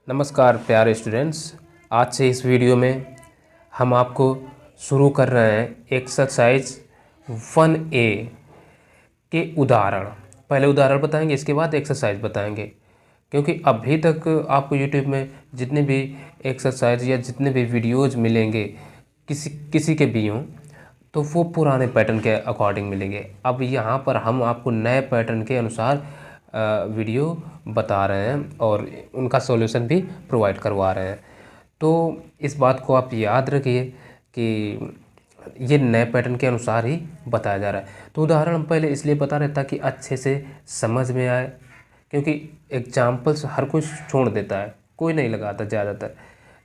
नमस्कार प्यारे स्टूडेंट्स। आज से इस वीडियो में हम आपको शुरू कर रहे हैं एक्सरसाइज 1A के उदाहरण। पहले उदाहरण बताएंगे, इसके बाद एक्सरसाइज बताएंगे, क्योंकि अभी तक आपको यूट्यूब में जितने भी एक्सरसाइज या जितने भी वीडियोज़ मिलेंगे किसी किसी के भी हों तो वो पुराने पैटर्न के अकॉर्डिंग मिलेंगे। अब यहाँ पर हम आपको नए पैटर्न के अनुसार वीडियो बता रहे हैं और उनका सॉल्यूशन भी प्रोवाइड करवा रहे हैं। तो इस बात को आप याद रखिए कि ये नए पैटर्न के अनुसार ही बताया जा रहा है। तो उदाहरण हम पहले इसलिए बता रहे हैं ताकि अच्छे से समझ में आए, क्योंकि एग्जाम्पल्स हर कोई छोड़ देता है, कोई नहीं लगाता ज़्यादातर।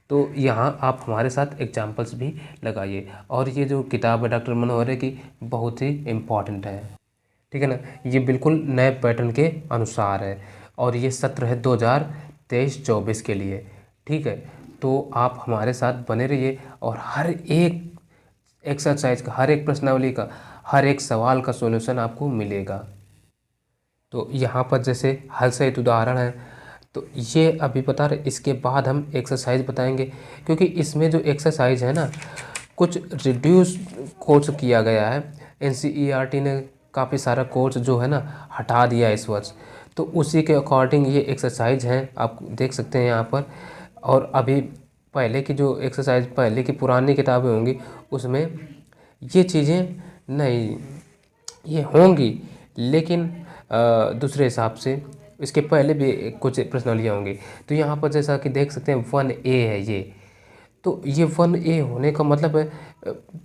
तो यहाँ आप हमारे साथ एग्जाम्पल्स भी लगाइए। और ये जो किताब है डॉक्टर मनोहर की बहुत ही इम्पॉर्टेंट है, ठीक है ना। ये बिल्कुल नए पैटर्न के अनुसार है और ये सत्र है 2023-24 के लिए, ठीक है। तो आप हमारे साथ बने रहिए और हर एक एक्सरसाइज का, हर एक प्रश्नावली का, हर एक सवाल का सॉल्यूशन आपको मिलेगा। तो यहाँ पर जैसे हल सहित उदाहरण है, तो ये अभी बता रहे, इसके बाद हम एक्सरसाइज बताएंगे, क्योंकि इसमें जो एक्सरसाइज है ना कुछ रिड्यूस कोर्स किया गया है। NCERT ने काफ़ी सारा कोर्स जो है ना हटा दिया इस वर्ष, तो उसी के अकॉर्डिंग ये एक्सरसाइज हैं, आप देख सकते हैं यहाँ पर। और अभी पहले की जो एक्सरसाइज, पहले की पुरानी किताबें होंगी उसमें ये चीज़ें नहीं, ये होंगी लेकिन दूसरे हिसाब से। इसके पहले भी कुछ प्रश्नावलियाँ होंगी। तो यहाँ पर जैसा कि देख सकते हैं 1A है ये, तो ये 1A होने का मतलब है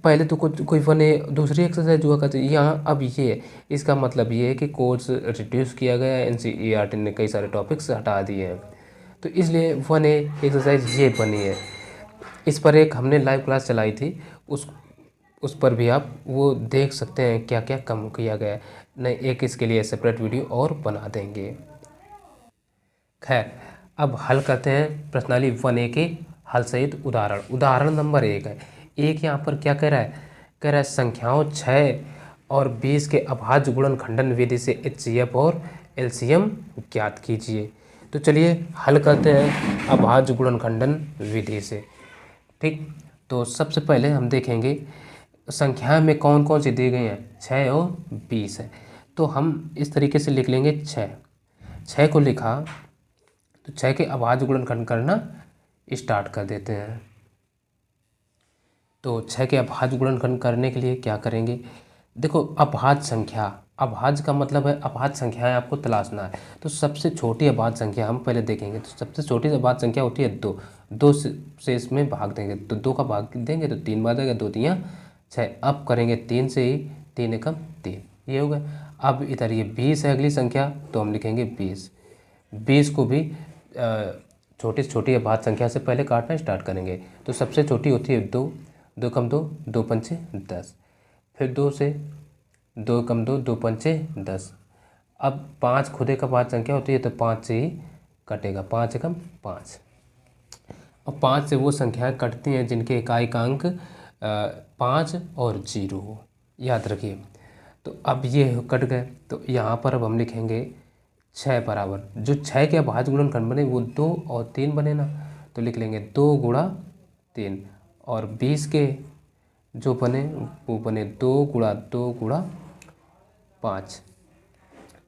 पहले तो कुछ कोई 1A दूसरी एक्सरसाइज हुआ करती, यहाँ अब ये है। इसका मतलब ये है कि कोर्स रिड्यूस किया गया है, NCERT ने कई सारे टॉपिक्स हटा दिए हैं, तो इसलिए 1A एक्सरसाइज ये बनी है। इस पर एक हमने लाइव क्लास चलाई थी, उस पर भी आप वो देख सकते हैं क्या क्या कम किया गया है। नहीं, एक इसके लिए सेपरेट वीडियो और बना देंगे। खैर, अब हल करते हैं प्रश्नावली 1A के हल सहित उदाहरण। उदाहरण नंबर 1 है। एक यहाँ पर क्या कह रहा है, कह रहा है संख्याओं 6 और 20 के अभाज्य गुणनखंडन विधि से HCF और LCM ज्ञात कीजिए। तो चलिए हल करते हैं अभाज्य गुणनखंडन विधि से, ठीक। तो सबसे पहले हम देखेंगे संख्याएं में कौन कौन सी दी गई हैं, 6 और 20 है। तो हम इस तरीके से लिख लेंगे 6 को लिखा, तो 6 के अभाज्य गुणनखंड करना स्टार्ट कर देते हैं। तो 6 के अभाज्य गुणनखंड करने के लिए क्या करेंगे, देखो अभाज्य संख्या, अभाज्य का मतलब है अभाज्य संख्याएं आपको तलाशना है। तो सबसे छोटी अभाज्य संख्या हम पहले देखेंगे। तो सबसे छोटी अभाज्य संख्या होती है 2, 2 से इसमें भाग देंगे, तो 2 का भाग देंगे तो 3 बार देगा, 2 तियाँ 6। अब करेंगे 3 से ही, 3 एकम 3, ये हो गया। अब इधर ये 20 है अगली संख्या, तो हम लिखेंगे 20। 20 को भी छोटी से छोटी अभाज्य संख्या से पहले काटना स्टार्ट करेंगे। तो सबसे छोटी होती है 2, 2 कम 2, 2 पंचे 10। फिर 2 से 2 कम 2, 2 पंचे 10। अब 5 खुद एक अभाज्य संख्या होती है, तो 5 से ही कटेगा, 5 एकम 5। और 5 से वो संख्याएं कटती हैं जिनके इकाई-अंक 5 और 0 हो, याद रखिए। तो अब ये कट गए, तो यहाँ पर अब हम लिखेंगे 6 बराबर, जो 6 के अभाज्य गुणनखंड बने वो 2 और 3 बने ना, तो लिख लेंगे 2 गुणा 3। और 20 के जो बने वो बने 2 गुणा 2 गुणा 5,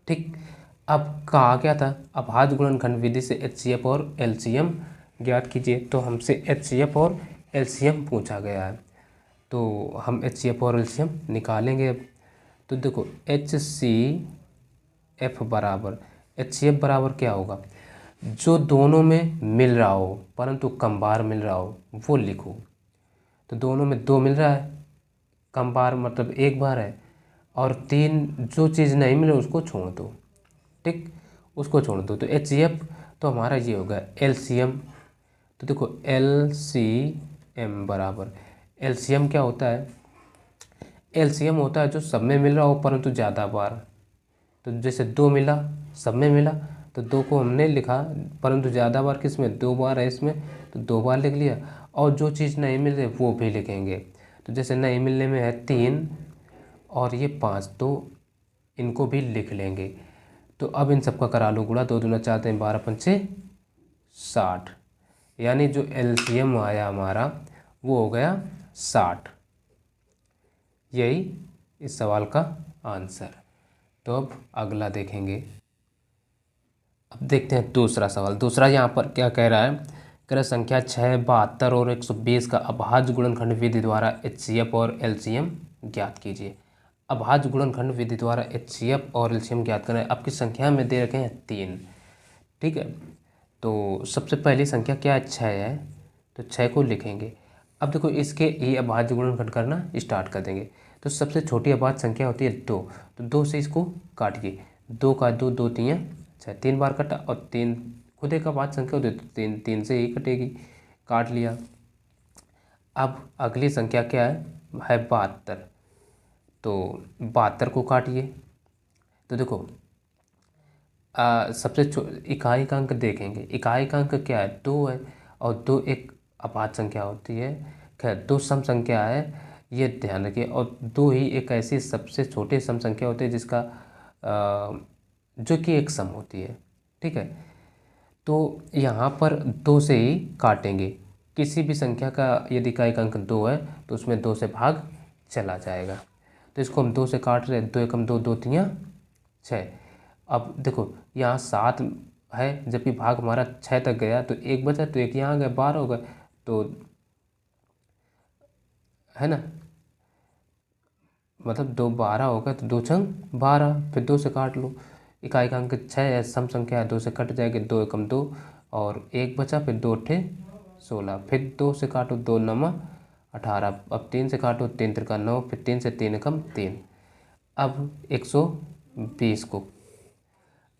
ठीक। अब कहा गया था अभाज्य गुणनखंड विधि से HCF और LCM ज्ञात कीजिए, तो हमसे HCF और LCM पूछा गया है, तो हम HCF और LCM निकालेंगे अब। तो देखो HCF बराबर, HCF बराबर क्या होगा, जो दोनों में मिल रहा हो परंतु कम बार मिल रहा हो वो लिखो। तो दोनों में 2 मिल रहा है, कम बार मतलब एक बार है, और 3 जो चीज़ नहीं मिले उसको छोड़ दो, ठीक, उसको छोड़ दो। तो HCF तो हमारा ये होगा LCM। तो देखो LCM बराबर, LCM क्या होता है, LCM होता है जो सब में मिल रहा हो परंतु ज़्यादा बार। तो जैसे 2 मिला, सब में मिला, तो 2 को हमने लिखा, परंतु ज़्यादा बार किस में, 2 बार है इसमें, तो 2 बार लिख लिया। और जो चीज़ नहीं मिल रही वो भी लिखेंगे। तो जैसे नहीं मिलने में है 3 और ये 5, तो इनको भी लिख लेंगे। तो अब इन सबका करा लो गुणा, 2 दूना 4 3 12 पंचे 60, यानी जो एलसीएम आया हमारा वो हो गया 60। यही इस सवाल का आंसर। तो अब अगला देखेंगे। अब देखते हैं दूसरा सवाल। दूसरा यहाँ पर क्या कह रहा है, कह रहा है संख्या 6, 72 और 120 का अभाज्य गुणनखंड विधि द्वारा एचसीएफ और एलसीएम ज्ञात कीजिए। अभाज्य गुणनखंड विधि द्वारा एचसीएफ और एलसीएम ज्ञात करना है। आपकी संख्या में दे रखे हैं 3, ठीक है। तो सबसे पहली संख्या क्या है, 6 है, तो 6 को लिखेंगे। अब देखो इसके ये अभाज्य गुणनखंड करना स्टार्ट कर देंगे। तो सबसे छोटी अभाज्य संख्या होती है 2, तो 2 से इसको काटिए। 2 का 2, 2 3 6, 3 बार कटा, और 3 खुद एक अभाज्य संख्या होती है तो 3 से ही कटेगी, काट लिया। अब अगली संख्या क्या है 72, तो 72 को काटिए। तो देखो सबसे इकाई का अंक देखेंगे। इकाई का अंक क्या है 2 है, और 2 एक अभाज्य संख्या होती है। खैर 2 सम संख्या है, ये ध्यान रखिए। और 2 ही एक ऐसी सबसे छोटी सम संख्या होती है जिसका जो कि एक सम होती है, ठीक है। तो यहाँ पर 2 से ही काटेंगे। किसी भी संख्या का यदि इकाई का अंक 2 है तो उसमें 2 से भाग चला जाएगा। तो इसको हम 2 से काट रहे हैं, 2 एकम 2, 2 तियाँ 6। अब देखो यहाँ 7 है, जबकि भाग हमारा 6 तक गया, तो 1 बचा, तो 1 यहाँ आ गया, 12 हो गए, तो है ना, मतलब 2 12 हो गए, तो 2 छंग 12, फिर 2 से काट लो। इकाई का अंक 6 है, सम संख्या है, 2 से कट जाएगी, 2 एकम 2 और 1 बचा, फिर 2 अट्ठे 16, फिर 2 से काटो, 2 नवा 18, अब 3 से काटो, 3 त्रिका 9, फिर 3 से 3 एकम 3। अब 120 को,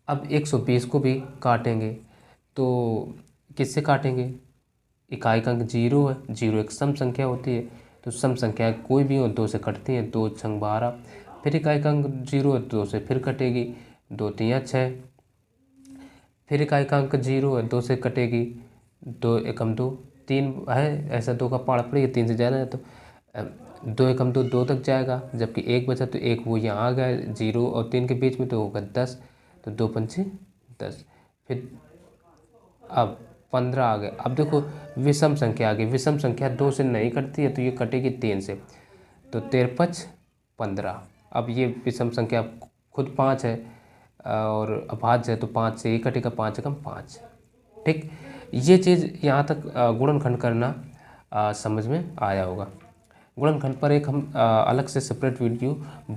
अब 120 को भी काटेंगे। तो किससे काटेंगे, इकाई का अंक 0 है, 0 एक सम संख्या होती है, तो सम संख्या कोई भी हो 2 से कटती हैं, 2 छंग 12। फिर इकाई का अंक 0 है, 2 से फिर कटेगी, 2 तियाँ 6। फिर इकाई का अंक 0 है, 2 से कटेगी, 2 एकम 2, 3 है, ऐसा 2 का पाड़ पड़ेगी, 3 से जाना है, तो 2 एकम 2, 2 तक जाएगा, जबकि 1 बचा, तो 1 वो यहाँ आ गया 0 और 3 के बीच में, तो होगा 10, तो 2 पंचे 10। फिर अब 15 आ गए। अब देखो विषम संख्या आ गई। विषम संख्या 2 से नहीं कटती है, तो ये कटेगी 3 से, तो 13 5 15। अब ये विषम संख्या खुद 5 है और अभाज्य है, तो 5 से ही कटेगा, 5 एकम 5, ठीक। ये चीज़ यहाँ तक गुणनखंड करना समझ में आया होगा। गुणनखंड पर एक हम अलग से सेपरेट वीडियो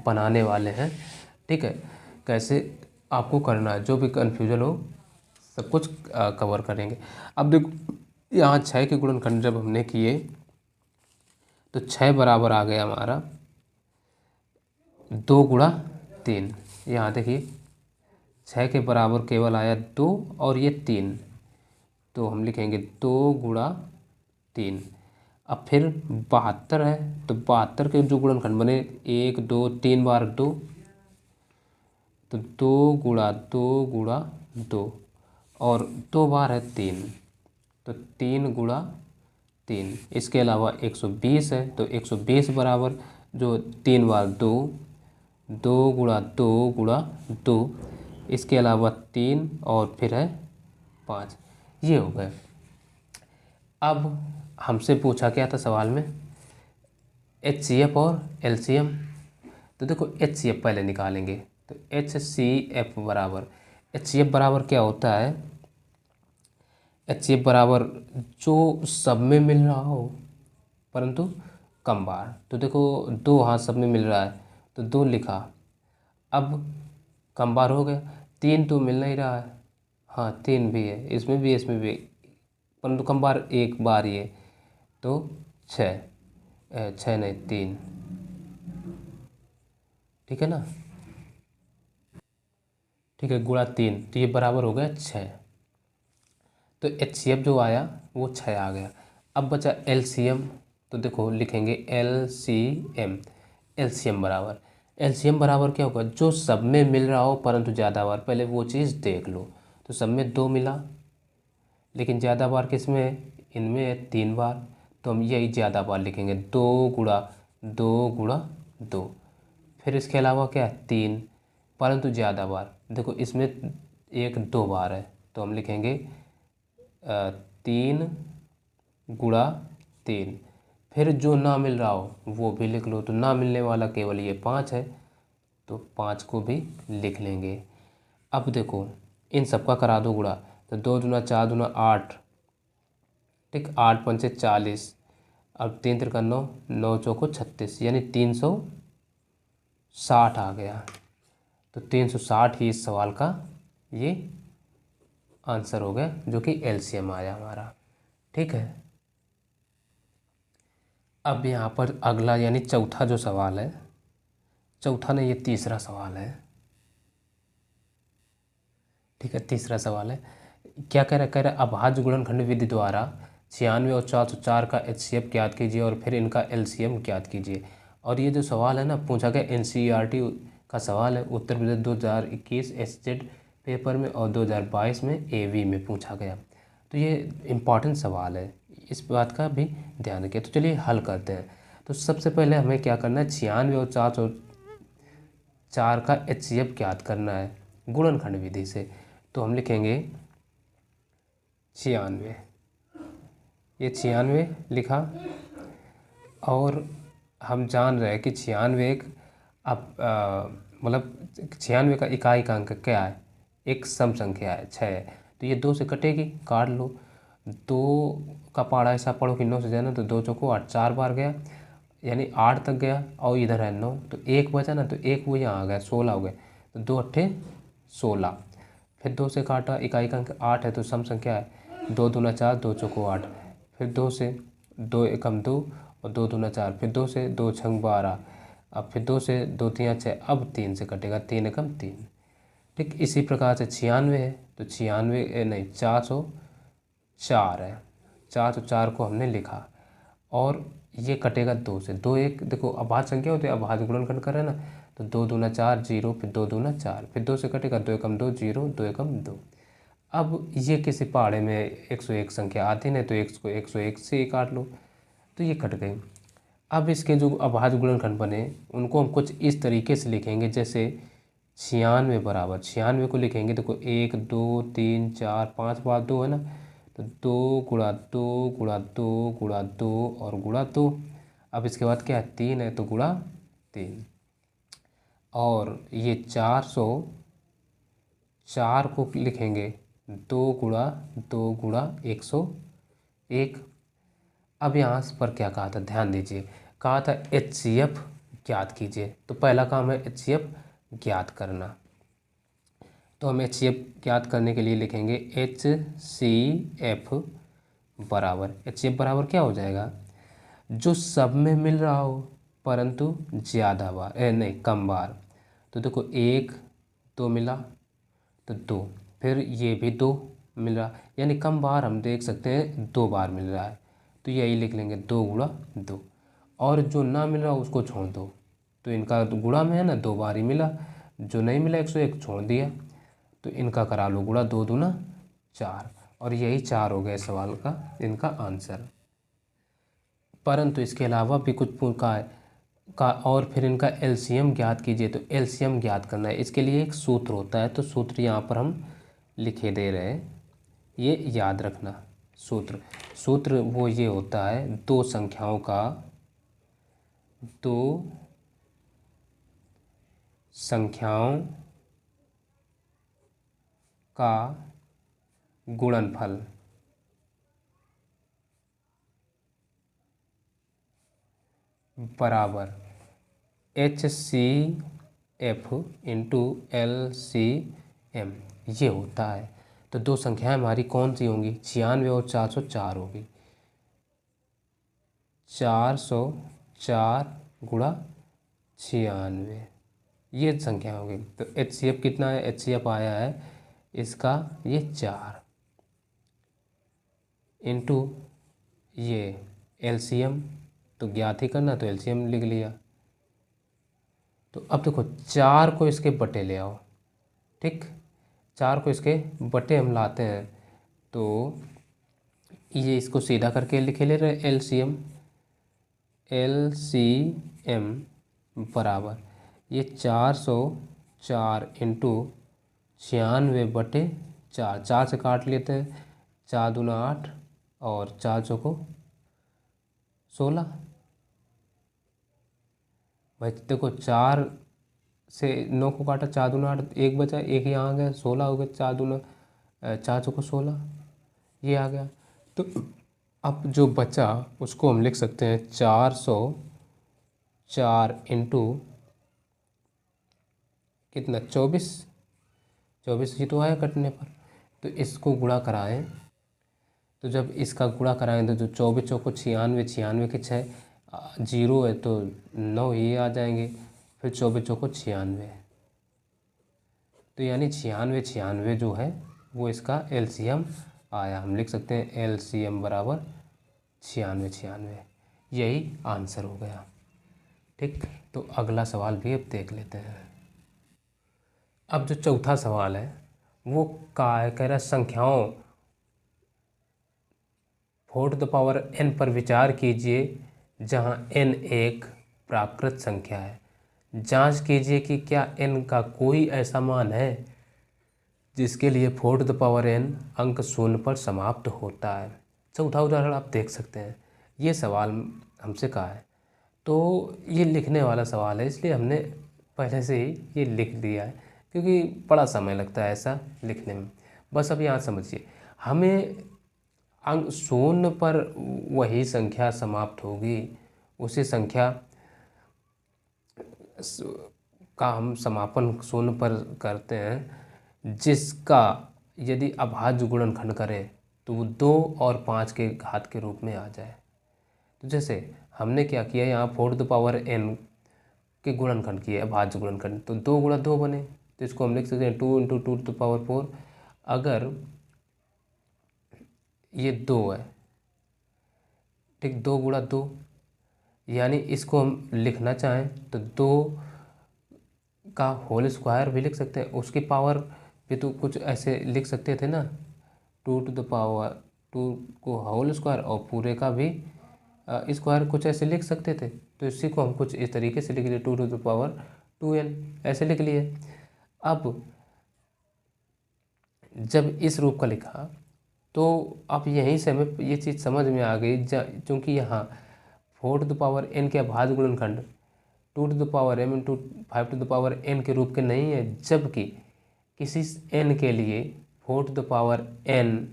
बनाने वाले हैं, ठीक है। कैसे आपको करना है, जो भी कन्फ्यूजन हो सब कुछ कवर करेंगे। अब देखो यहाँ 6 के गुणनखंड जब हमने किए तो 6 बराबर आ गया हमारा 2 गुणा 3। यहाँ देखिए 6 के बराबर केवल आया 2 और ये 3, तो हम लिखेंगे 2 गुणा 3। अब फिर 72 है, तो 72 के जो गुणनखंड बने 1 2 3 बार 2, तो 2 गुणा 2 गुणा 2, और 2 बार है 3, तो 3 गुणा 3। इसके अलावा 120 है, तो 120 बराबर जो 3 बार 2, 2 गुणा 2 गुणा 2, इसके अलावा 3 और फिर है 5, ये हो गए। अब हमसे पूछा क्या था सवाल में, एचसीएफ और एलसीएम। तो देखो एचसीएफ पहले निकालेंगे, तो एचसीएफ बराबर, एचसीएफ बराबर क्या होता है, एचसीएफ बराबर जो सब में मिल रहा हो परंतु कम बार। तो देखो 2 हाँ सब में मिल रहा है, तो 2 लिखा, अब कम बार हो गया। 3 तो मिल नहीं रहा है, हाँ 3 भी है, इसमें भी इसमें भी, परंतु कम बार एक बार ही है, तो 6 6 नहीं 3, ठीक है ना, ठीक है, गुणा 3, तो ये बराबर हो गया 6। तो एचसीएफ जो आया वो 6 आ गया। अब बचा एलसीएम, तो देखो लिखेंगे एलसीएम। एलसीएम बराबर, एलसीएम बराबर क्या होगा, जो सब में मिल रहा हो परंतु ज़्यादा बार, पहले वो चीज़ देख लो। तो सब में 2 मिला, लेकिन ज़्यादा बार किस में है, इनमें है 3 बार, तो हम यही ज़्यादा बार लिखेंगे, 2 गुणा 2 गुणा 2। फिर इसके अलावा क्या है 3, परंतु ज़्यादा बार, देखो इसमें 1 2 बार है, तो हम लिखेंगे 3 गुणा 3। फिर जो ना मिल रहा हो वो भी लिख लो। तो ना मिलने वाला केवल ये 5 है, तो 5 को भी लिख लेंगे। अब देखो इन सबका करा दो गुणा, तो 2 दूना 4 दूना 8, ठीक, 8 पंचे 40, अब 3 त्रिका 9, 9 चौको 36, यानी 360 आ गया। तो 360 ही इस सवाल का ये आंसर हो गया, जो कि एलसीएम आया हमारा। ठीक है, अब यहाँ पर अगला यानी चौथा जो सवाल है, चौथा नहीं ये तीसरा सवाल है। ठीक है, तीसरा सवाल है, क्या कह रहा है अभाज्य गुणनखंड विधि द्वारा 96 और 404 का एचसीएफ ज्ञात कीजिए और फिर इनका एलसीएम ज्ञात कीजिए। और ये जो सवाल है ना, पूछा गया एनसीईआरटी का सवाल है, उत्तर प्रदेश 2021 एसजेड पेपर में और 2022 में एवी में पूछा गया। तो ये इम्पॉर्टेंट सवाल है, इस बात का भी ध्यान रखिए। तो चलिए हल करते हैं। तो सबसे पहले हमें क्या करना है, 96 और 404 का एचसीएफ ज्ञात करना है गुणनखंड विधि से। तो हम लिखेंगे 96, ये 96 लिखा, और हम जान रहे हैं कि 96 एक अब मतलब 96 का इकाई क्या है, एक सम संख्या है 6 है। तो ये 2 से कटेगी, काट लो। 2 का पहाड़ा ऐसा पढ़ो कि 9 से जाना, तो 2 चौको 8, 4 बार गया, यानी 8 तक गया, और इधर है 9, तो 1 बचा ना, तो 1 वो यहाँ आ गया, 16 हो गए, तो 2 अट्ठे 16। फिर 2 से काटा, इकाई का अंक 8 है, तो सम संख्या है 2 दूना 4, 2 चौको 8, फिर 2 से 2 एकम 2 और 2 दूना 4, फिर 2 से 2 छंग 12, अब फिर 2 से 2 तियाँ 6, अब 3 से कटेगा, 3 एकम 3। ठीक, इसी प्रकार से 96 है, तो 96 नहीं 404 है, 404 को हमने लिखा, और ये कटेगा 2 से, 2 1 देखो अभाज्य संख्या होती है, अभाज्य गुणनखंड कर रहे हैं ना, तो 2 दूना 4 0, फिर 2 दूना 4, फिर 2 से कटेगा, 2 एकम 2 0, 2 एकम 2। अब ये किसी पहाड़े में 101 संख्या आती नहीं, तो 1 को 101 से ही काट लो, तो ये कट गई। अब इसके जो अभाज्य गुणनखंड बने उनको हम कुछ इस तरीके से लिखेंगे, जैसे 96 बराबर 96 को लिखेंगे, देखो 1 2 3 4 5 बार 2 है ना, तो 2 गुणा 2 गुणा 2 गुणा 2 और गुणा 2। अब इसके बाद क्या है, 3 है, तो गुणा 3, और ये 404 को लिखेंगे 2 गुणा 2 गुणा 101। अब यहाँ पर क्या कहा था, ध्यान दीजिए, कहा था एचसीएफ ज्ञात कीजिए। तो पहला काम है एचसीएफ ज्ञात करना। तो हम एचसीएफ ज्ञात करने के लिए लिखेंगे एचसीएफ बराबर क्या हो जाएगा, जो सब में मिल रहा हो परंतु ज़्यादा बार नहीं कम बार। तो देखो 1 2 मिला तो 2, फिर ये भी 2 मिल रहा, यानी कम बार हम देख सकते हैं 2 बार मिल रहा है, तो यही लिख लेंगे 2 गुणा 2। और जो ना मिल रहा उसको छोड़ दो, तो इनका गुणा में है ना 2 बार ही मिला, जो नहीं मिला 101 छोड़ दिया, तो इनका करा लो गुणा, 2 दूना 4, और यही 4 हो गए सवाल का इनका आंसर। परंतु इसके अलावा भी कुछ का और फिर इनका एलसीएम ज्ञात कीजिए। तो एलसीएम ज्ञात करना है, इसके लिए एक सूत्र होता है, तो सूत्र यहाँ पर हम लिखे दे रहे हैं, ये याद रखना। सूत्र वो ये होता है, दो संख्याओं का गुणनफल बराबर HCF इंटू LCM, ये होता है। तो दो संख्याएं हमारी कौन सी होंगी, 96 और 404 होगी। 404 गुणा 96, ये संख्या होगी। तो HCF कितना है, HCF आया है इसका ये 4 इंटू ये LCM, तो ज्ञात ही करना, तो LCM लिख लिया। तो अब देखो 4 को इसके बटे ले आओ, ठीक, 4 को इसके बटे हम लाते हैं, तो ये इसको सीधा करके लिखे ले रहे LCM बराबर ये 404 इंटू 96 बटे 4, 4 से काट लेते हैं, 4 दूना 8 और 4 चौको 16। भाई देखो 4 से 9 को काटा, 4 दूना 8, एक बचा, एक यहाँ आ गया, 16 हो गया, 4 दूना 4 चौको 16, ये आ गया। तो अब जो बचा उसको हम लिख सकते हैं 404 इंटू कितना 24, 24 ही तो आया कटने पर। तो इसको गुणा कराएं, तो जब इसका गुणा कराएं तो जो 24 चौको 96, 96 के 6 जीरो है तो 9 ही आ जाएंगे, फिर 24 चौको 96, तो यानी 96 96 जो है वो इसका एलसीएम आया। हम लिख सकते हैं एलसीएम बराबर 96 96, यही आंसर हो गया। ठीक, तो अगला सवाल भी अब देख लेते हैं। अब जो चौथा सवाल है वो कह रहा है संख्याओं 4 टू द पावर n पर विचार कीजिए जहां n एक प्राकृत संख्या है। जांच कीजिए कि क्या n का कोई ऐसा मान है जिसके लिए 4 टू द पावर n अंक शून्य पर समाप्त होता है। चौथा उदाहरण आप देख सकते हैं। ये सवाल हमसे कहा है, तो ये लिखने वाला सवाल है, इसलिए हमने पहले से ही ये लिख दिया है क्योंकि बड़ा समय लगता है ऐसा लिखने में। बस अब यहाँ समझिए, हमें अंक शून्य पर वही संख्या समाप्त होगी, उसी संख्या का हम समापन शून्य पर करते हैं जिसका यदि अभाज्य गुणनखंड करें तो वो 2 और 5 के घात के रूप में आ जाए। तो जैसे हमने क्या किया, यहाँ 4 टू द पावर n के गुणनखंड किए, अभाज्य गुणनखंड, तो 2 गुणा 2 बने, तो इसको हम लिख सकते हैं 2 इंटू 2 टू द पावर 4। अगर ये 2 है, ठीक, 2 गुणा 2, यानी इसको हम लिखना चाहें तो 2 का होल स्क्वायर भी लिख सकते हैं, उसकी पावर भी तो कुछ ऐसे लिख सकते थे ना, 2 टू द पावर 2 को होल स्क्वायर और पूरे का भी स्क्वायर कुछ ऐसे लिख सकते थे। तो इसी को हम कुछ इस तरीके से लिख लिए 2 टू द पावर 2n, ऐसे लिख लिए। अब जब इस रूप का लिखा तो अब यहीं से हमें ये चीज़ समझ में आ गई, क्योंकि यहाँ 4 टू द पावर n के अभाज्य गुणनखंड 2 to the power m into 5 to the power n के रूप के नहीं है, जबकि किसी n के लिए 4 टू द पावर n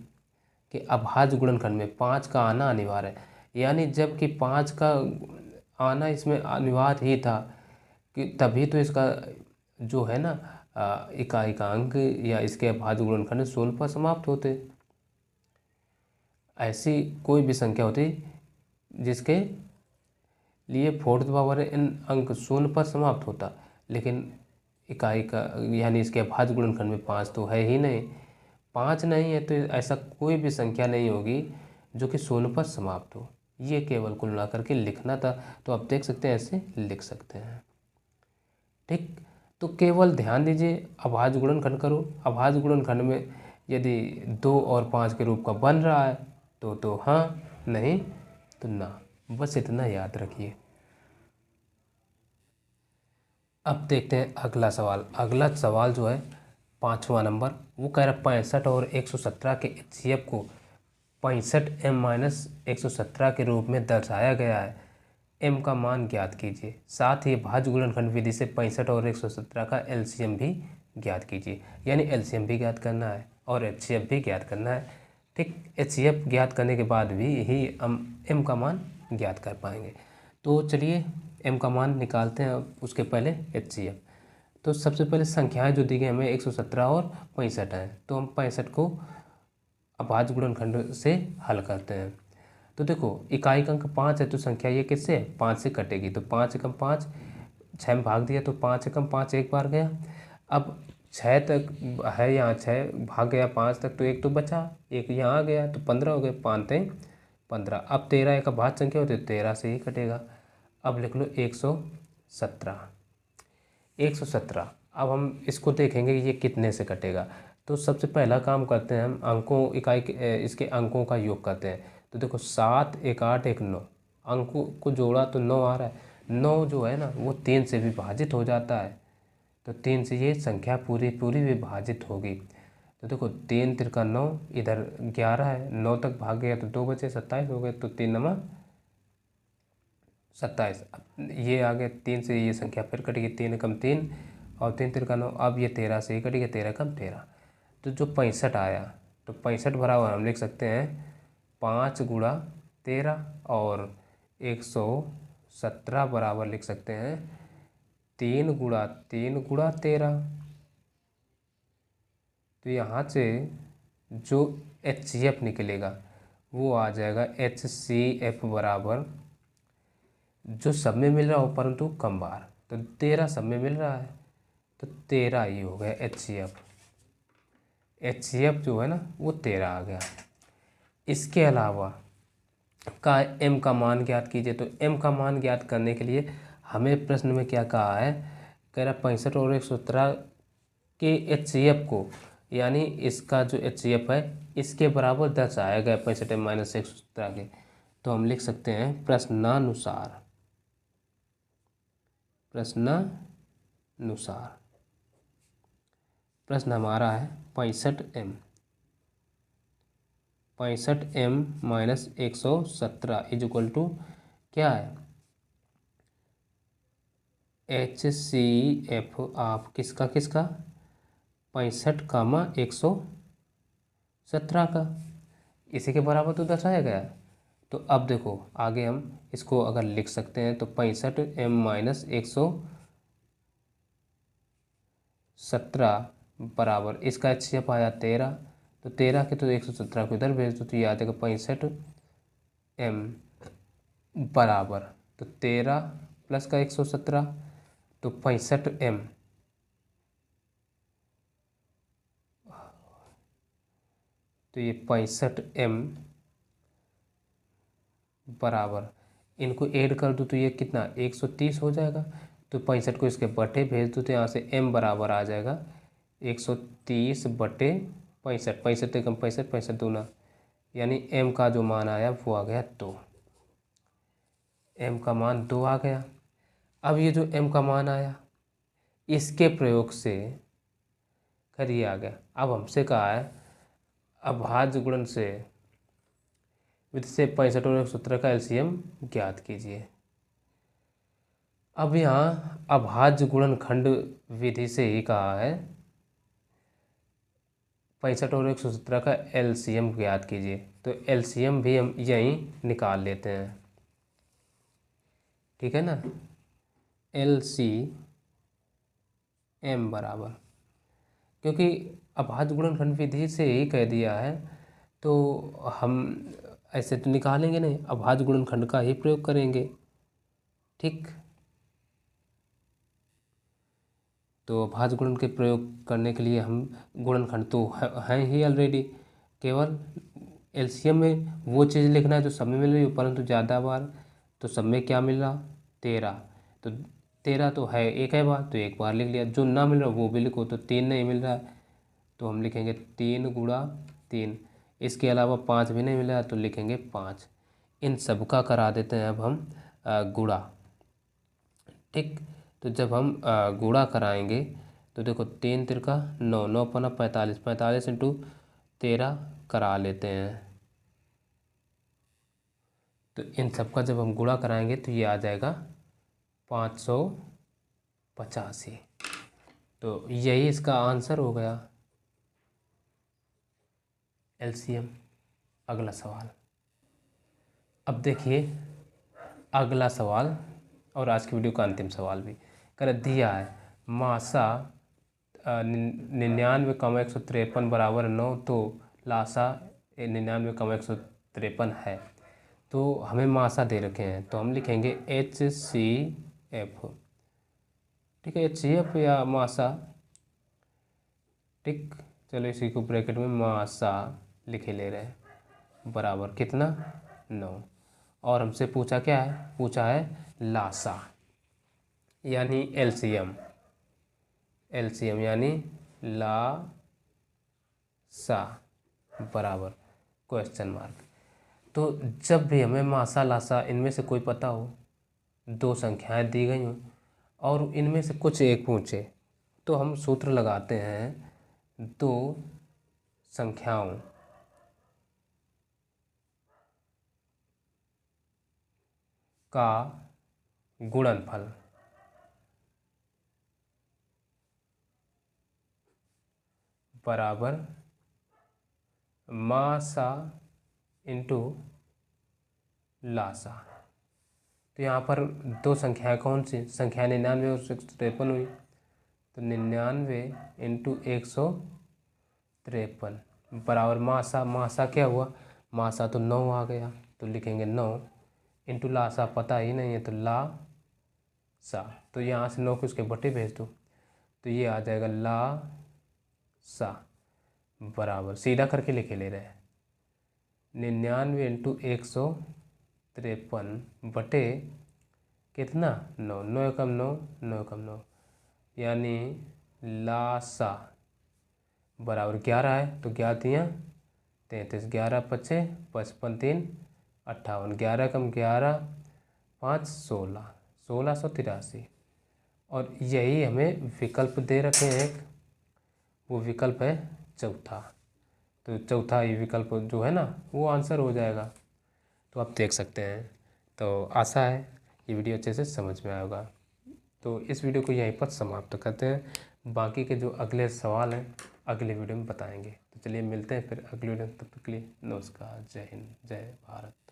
के अभाज्य गुणनखंड में 5 का आना अनिवार्य है। यानी जबकि 5 का आना इसमें अनिवार्य ही था कि तभी तो इसका जो है ना इकाई का अंक या इसके अभाज्य गुणनखंड शून्य पर समाप्त होते। ऐसी कोई भी संख्या होती जिसके लिए 4 टू द पावर n अंक शून्य पर समाप्त होता, लेकिन इकाई का यानी इसके अभाज्य गुणनखंड में 5 तो है ही नहीं, 5 नहीं है तो ऐसा कोई भी संख्या नहीं होगी जो कि शून्य पर समाप्त हो। ये केवल कुल मिलाकर के लिखना था, तो आप देख सकते हैं ऐसे लिख सकते हैं। ठीक, तो केवल ध्यान दीजिए अभाज्य गुणनखंड करो, अभाज्य गुणनखंड में यदि 2 और 5 के रूप का बन रहा है तो हाँ, नहीं तो ना, बस इतना याद रखिए। अब देखते हैं अगला सवाल। अगला सवाल जो है 5वां नंबर, वो कह रहा है 65 और 117 के HCF को 65m-117 के रूप में दर्शाया गया है। m का मान ज्ञात कीजिए, साथ ही भाज्य गुणनखंड विधि से 65 और 117 का LCM भी ज्ञात कीजिए। यानी LCM भी ज्ञात करना है और HCF भी ज्ञात करना है। ठीक, HCF ज्ञात करने के बाद भी ही हम m का मान ज्ञात कर पाएंगे। तो चलिए m का मान निकालते हैं, उसके पहले HCF। तो सबसे पहले संख्याएं जो दी गई हमें 117 और 65 हैं, तो हम 65 को अभाज्य गुणनखंड से हल करते हैं। तो देखो इकाई का अंक 5 है, तो संख्या ये किससे 5 से कटेगी, तो 5 एकम 5, 6 में भाग दिया तो 5 एकम 5 एक बार गया। अब 6 तक है, यहाँ 6 भाग गया 5 तक, तो एक तो बचा, एक यहाँ आ गया, तो 15 हो गए, 5 3 15। अब 13 एक अभाज्य संख्या होती है, 13 से ही कटेगा। अब लिख लो 117। 117, अब हम इसको देखेंगे कि ये कितने से कटेगा। तो सबसे पहला काम करते हैं हम अंकों इकाई इसके अंकों का योग करते हैं। तो देखो 7 1 8 1 9, अंकों को जोड़ा तो 9 आ रहा है। 9 जो है ना वो 3 से विभाजित हो जाता है, तो 3 से ये संख्या पूरी पूरी विभाजित होगी। तो देखो 3 तिरका 9, इधर 11 है, 9 तक भाग गया तो 2 बचे, 27 हो गए। तो 3 नमा 27। अब ये आ गया 3 से ये संख्या फिर कटेगी, 3 कम 3 और 3 तिरका 9। अब ये 13 से ही कटेगी, 13 कम 13। तो जो 65 आया, तो 65 बराबर हम लिख सकते हैं 5 गुणा 13 और 117 बराबर लिख सकते हैं 3 गुणा 3 गुणा 13। तो यहाँ से जो HCF निकलेगा वो आ जाएगा HCF बराबर, जो सब में मिल रहा हो परंतु कम बार, तो 13 सब में मिल रहा है तो 13 ही हो गया HCF। HCF जो है ना वो 13 आ गया। इसके अलावा का M का मान ज्ञात कीजिए। तो M का मान ज्ञात करने के लिए हमें प्रश्न में क्या कहा है, कह रहा 65 और 117 के HCF को, यानी इसका जो HCF है इसके बराबर दर्शाया गया 65 माइनस 117 के। तो हम लिख सकते हैं प्रश्नानुसार, प्रश्नानुसार प्रश्न हमारा है 65M, 65M minus 117 is equal to क्या है, HCF ऑफ किसका किसका, 65 कामा 117 का, इसी के बराबर तो दर्शाया गया है। तो अब देखो आगे हम इसको अगर लिख सकते हैं तो 65M माइनस 117 बराबर इसका HCF आया 13, तो 13 के तो 117 को इधर भेज दो तो ये आ जाएगा 65M बराबर, तो 13 प्लस का 117 तो 65M, तो ये 65M बराबर, इनको ऐड कर दो तो ये कितना 130 हो जाएगा। तो 65 को इसके बटे भेज दो तो यहाँ से M बराबर आ जाएगा 130 बटे 65, 65 एकम 65, 65 दूना, यानी M का जो मान आया वो आ गया 2। M का मान 2 आ गया। अब ये जो M का मान आया इसके प्रयोग से खैर ये आ गया। अब हमसे कहा है अभाज्य गुणन से विधि से 65 और 117 का LCM ज्ञात कीजिए। अब यहाँ अभाज्य गुणनखंड विधि से ही कहा है 65 और 117 का LCM ज्ञात कीजिए। तो LCM भी हम यहीं निकाल लेते हैं, ठीक है ना। LCM बराबर, क्योंकि अभाज्य गुणनखंड विधि से ही कह दिया है तो हम ऐसे तो निकालेंगे नहीं, अभाज्य गुणनखंड का ही प्रयोग करेंगे, ठीक। तो अभाज्य गुणन के प्रयोग करने के लिए हम गुणनखंड तो हैं ही ऑलरेडी, केवल LCM में वो चीज़ लिखना है जो सब में मिल रही हो परंतु ज़्यादा बार। तो सब में क्या मिल रहा 13, तो 13 तो है एक है बार तो एक बार लिख लिया, जो ना मिल रहा वो भी लिखो। तो 3 नहीं मिल रहा है तो हम लिखेंगे 3 गुणा 3, इसके अलावा 5 भी नहीं मिल रहा है तो लिखेंगे 5। इन सब का करा देते हैं अब हम गुणा, ठीक। तो जब हम गुणा कराएंगे तो देखो 3 तिरका 9, 9 पना 45, 45 इंटू 13 करा लेते हैं। तो इन सब का जब हम गुणा कराएंगे तो ये आ जाएगा 585। तो यही इसका आंसर हो गया LCM। अगला सवाल, अब देखिए अगला सवाल और आज की वीडियो का अंतिम सवाल भी कर दिया है। मासा 99,153 बराबर 9, तो लासा 99,153 है। तो हमें मासा दे रखे हैं तो हम लिखेंगे HCF, ठीक है, HCF या मासा, ठीक। चलो इसी को ब्रैकेट में मासा लिखे ले रहे हैं बराबर कितना 9। और हमसे पूछा क्या है, पूछा है लासा यानी LCM, LCM यानी लासा बराबर क्वेश्चन मार्क। तो जब भी हमें मासा लासा इनमें से कोई पता हो, दो संख्याएं दी गई हों और इनमें से कुछ एक पूछे, तो हम सूत्र लगाते हैं 2 संख्याओं का गुणनफल बराबर मासा इंटू लासा। तो यहाँ पर दो संख्याएं कौन सी, संख्या 99 और 153 हुई। तो 99 इंटू 153 बराबर मासा, मासा क्या हुआ, मासा तो 9 आ गया, तो लिखेंगे 9 इंटू लासा पता ही नहीं है तो ला सा। तो यहाँ से 9 को उसके बटे भेज दो तो ये आ जाएगा ला सा बराबर, सीधा करके लिखे ले रहे हैं 99 इंटू 153 बटे कितना 9, 9 एकम 9, 9 एकम 9, यानी लासा बराबर 11 है। तो 11 दिया 33, 11 पचे 55 3 58, 11 कम 11 5 16, 1683। और यही हमें विकल्प दे रखे हैं, वो विकल्प है चौथा। तो चौथा ये विकल्प जो है ना वो आंसर हो जाएगा। तो आप देख सकते हैं। तो आशा है ये वीडियो अच्छे से समझ में आएगा। तो इस वीडियो को यहीं पर समाप्त करते हैं। बाकी के जो अगले सवाल हैं अगले वीडियो में बताएंगे। तो चलिए मिलते हैं फिर अगले वीडियो में, तब तक के लिए नमस्कार, जय हिंद, जय भारत।